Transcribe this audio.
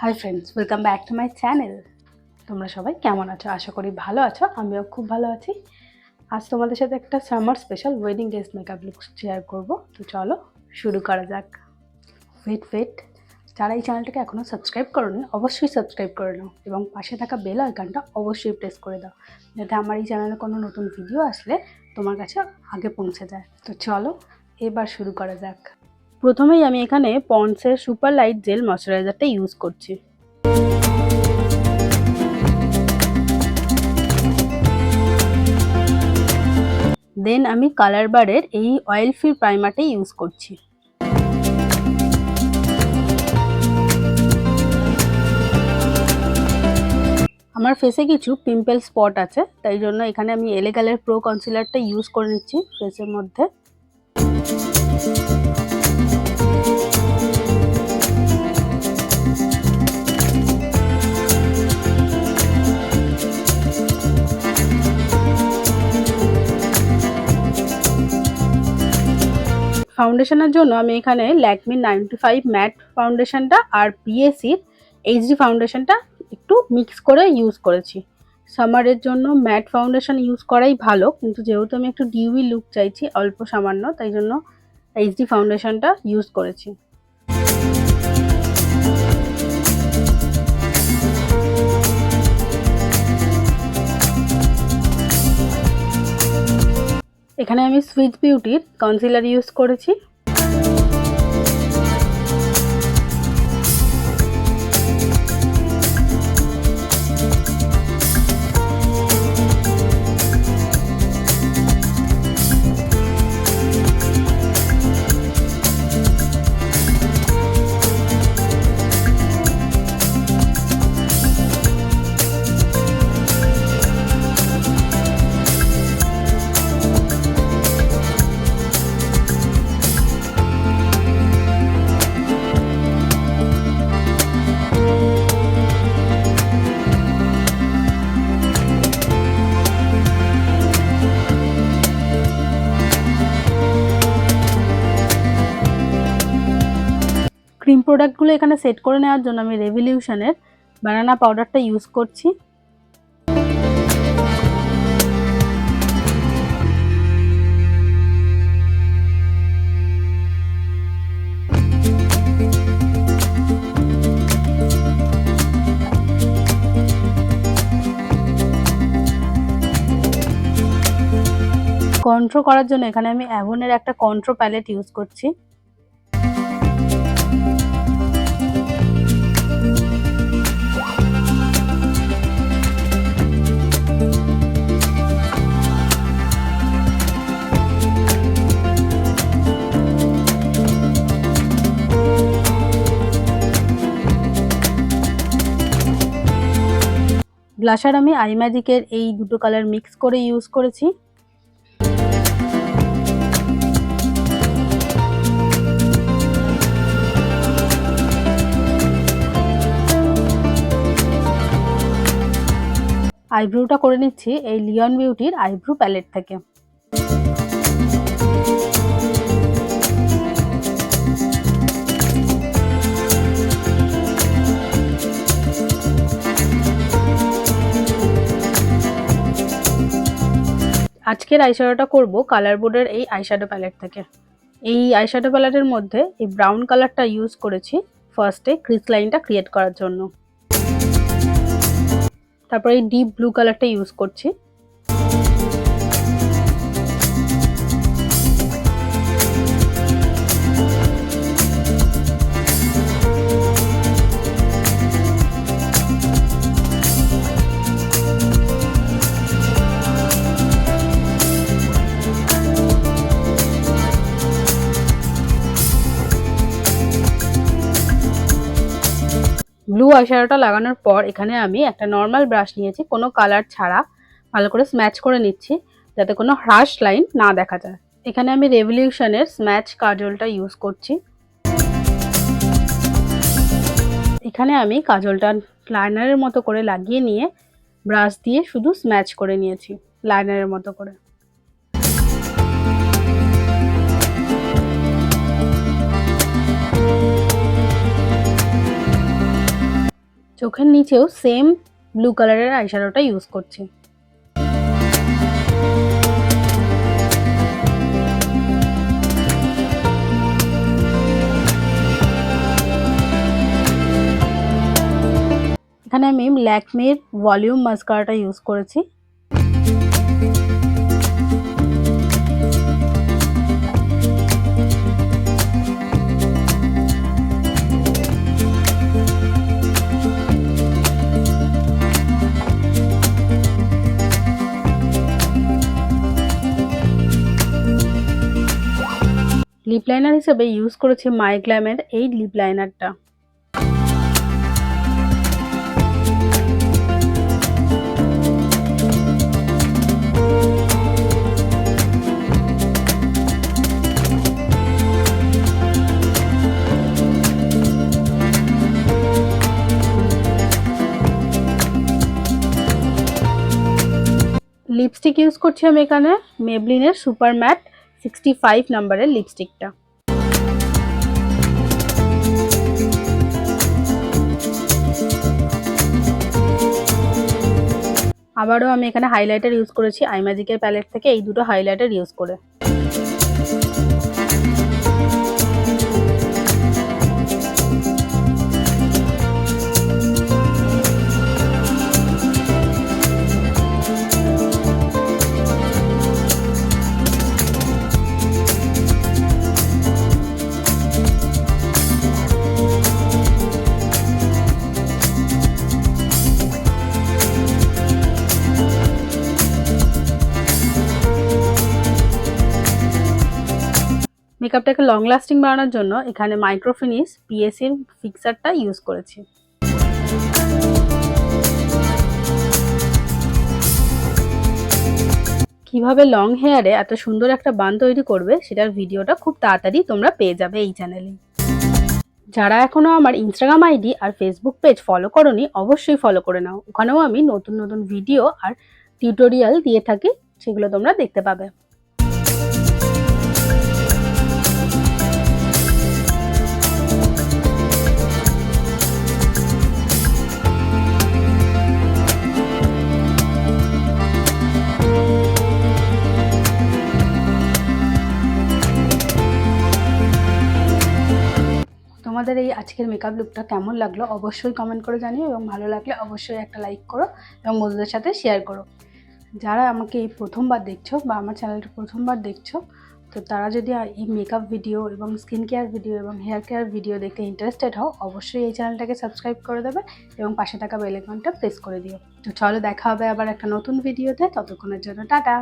Hi friends, welcome back to my channel. তোমরা সবাই কেমন আছো? আশা করি ভালো আছো। আমিও খুব ভালো আছি। আজ তোমাদের সাথে একটা summer special wedding dress makeup look share করব। তো চলো শুরু করা যাক। ওয়েট, যারা এই চ্যানেলটাকে এখনও সাবস্ক্রাইব করোনি অবশ্যই সাবস্ক্রাইব করে নাও এবং পাশে থাকা বেল আইকনটা অবশ্যই প্রেস করে দাও, যাতে আমার এই চ্যানেলে কোনো নতুন ভিডিও আসলে তোমার কাছে আগে পৌঁছে যায়। তো চলো এবার শুরু করা যাক। প্রথমেই আমি এখানে পন্ডসের সুপার লাইট জেল ময়শ্চারাইজারটা ইউজ করছি। দেন আমি কালার বারের এই অয়েল ফ্রি প্রাইমারটা ইউজ করছি। আমার ফেসে কিছু পিম্পল স্পট আছে, তাই জন্য এখানে আমি এলে গালের প্রো কনসিলারটা ইউজ করে নিচ্ছি ফেসের মধ্যে। ফাউন্ডেশনের জন্য আমি এখানে ল্যাকমি 95 ম্যাট ফাউন্ডেশনটা আর পিএসির এইচডি ফাউন্ডেশনটা একটু মিক্স করে ইউজ করেছি। সামারের জন্য ম্যাট ফাউন্ডেশন ইউজ করাই ভালো, কিন্তু যেহেতু আমি একটু ডিউই লুক চাইছি অল্প সামান্য, তাই জন্য এইচডি ফাউন্ডেশনটা ইউজ করেছি। এখানে আমি সুইস বিউটির কনসিলার ইউজ করেছি। ক্রিম প্রোডাক্টগুলো এখানে সেট করে নেওয়ার জন্য আমি রেভলিউশনের বানানা পাউডারটা ইউজ করছি। কন্ট্রো করার জন্য এখানে আমি অ্যাভনের একটা কন্ট্রো প্যালেট ইউজ করছি। ব্লাশার আমি আই ম্যাজিকের এই দুটো কালার মিক্স করে ইউজ করেছি। আইব্রোটা করে নিচ্ছি এই লিওন বিউটির আইব্রো প্যালেট থেকে। আজকের আইশ্যাডোটা করব কালার বোর্ডের এই আইশ্যাডো প্যালেট থেকে। এই আইশ্যাডো প্যালেটের মধ্যে এই ব্রাউন কালারটা ইউজ করেছি ফার্স্টে ক্রিস লাইনটা ক্রিয়েট করার জন্য। তারপর এই ডিপ ব্লু কালারটা ইউজ করছি। ব্লু আইশ্যাডোটা লাগানোর পর এখানে আমি একটা নর্মাল ব্রাশ নিয়েছি, কোনো কালার ছাড়া ভালো করে স্ম্যাচ করে নিচ্ছি যাতে কোনো হ্রাস লাইন না দেখা যায়। এখানে আমি রেভলিউশনের স্ম্যাচ কাজলটা ইউজ করছি। এখানে আমি কাজলটা লাইনারের মতো করে লাগিয়ে নিয়ে ব্রাশ দিয়ে শুধু স্ম্যাচ করে নিয়েছি লাইনারের মতো করে। চোখের নিচেও সেম ব্লু কালারের আইশ্যাডোটা ইউজ করছি। এখানে আমি ল্যাকমির ভলিউম মাস্কারাটা ইউজ করেছি। লিপ লাইনার হিসেবে ইউজ করেছি মাই গ্ল্যামের এই লিপ লাইনারটা। লিপস্টিক ইউজ করছি আমি এখানে মেবলিনের সুপার ম্যাট 65 নাম্বারের লিপস্টিকটা। আবারও আমি এখানে হাইলাইটার ইউজ করেছি আইম্যাজিকের প্যালেট থেকে, এই দুটো হাইলাইটার ইউজ করে। মেকআপটাকে লং লাস্টিং বানানোর জন্য এখানে মাইক্রোফিনিশ পিএসির ফিক্সারটা ইউজ করেছি। কিভাবে লং হেয়ারে এত সুন্দর একটা বান তৈরি করবে সেটার ভিডিওটা খুব তাড়াতাড়ি তোমরা পেয়ে যাবে এই চ্যানেলে। যারা এখনো আমার ইনস্টাগ্রাম আইডি আর ফেসবুক পেজ ফলো করোনি অবশ্যই ফলো করে নাও, ওখানেও আমি নতুন নতুন ভিডিও আর টিউটোরিয়াল দিয়ে থাকি, সেগুলো তোমরা দেখতে পাবে। তোমাদের এই আজকের মেকআপ লুকটা কেমন লাগলো অবশ্যই কমেন্ট করে জানিও, এবং ভালো লাগলে অবশ্যই একটা লাইক করো এবং বন্ধুদের সাথে শেয়ার করো। যারা আমাকে এই প্রথমবার দেখছো বা আমার চ্যানেলটা প্রথমবার দেখছো, তো তারা যদি এই মেকআপ ভিডিও এবং স্কিন কেয়ার ভিডিও এবং হেয়ার কেয়ার ভিডিও দেখতে ইন্টারেস্টেড হও অবশ্যই এই চ্যানেলটাকে সাবস্ক্রাইব করে দেবে এবং পাশে থাকা বেল আইকনটা প্রেস করে দিও। তো চলো দেখা হবে আবার একটা নতুন ভিডিওতে, ততক্ষণের জন্য টাটা।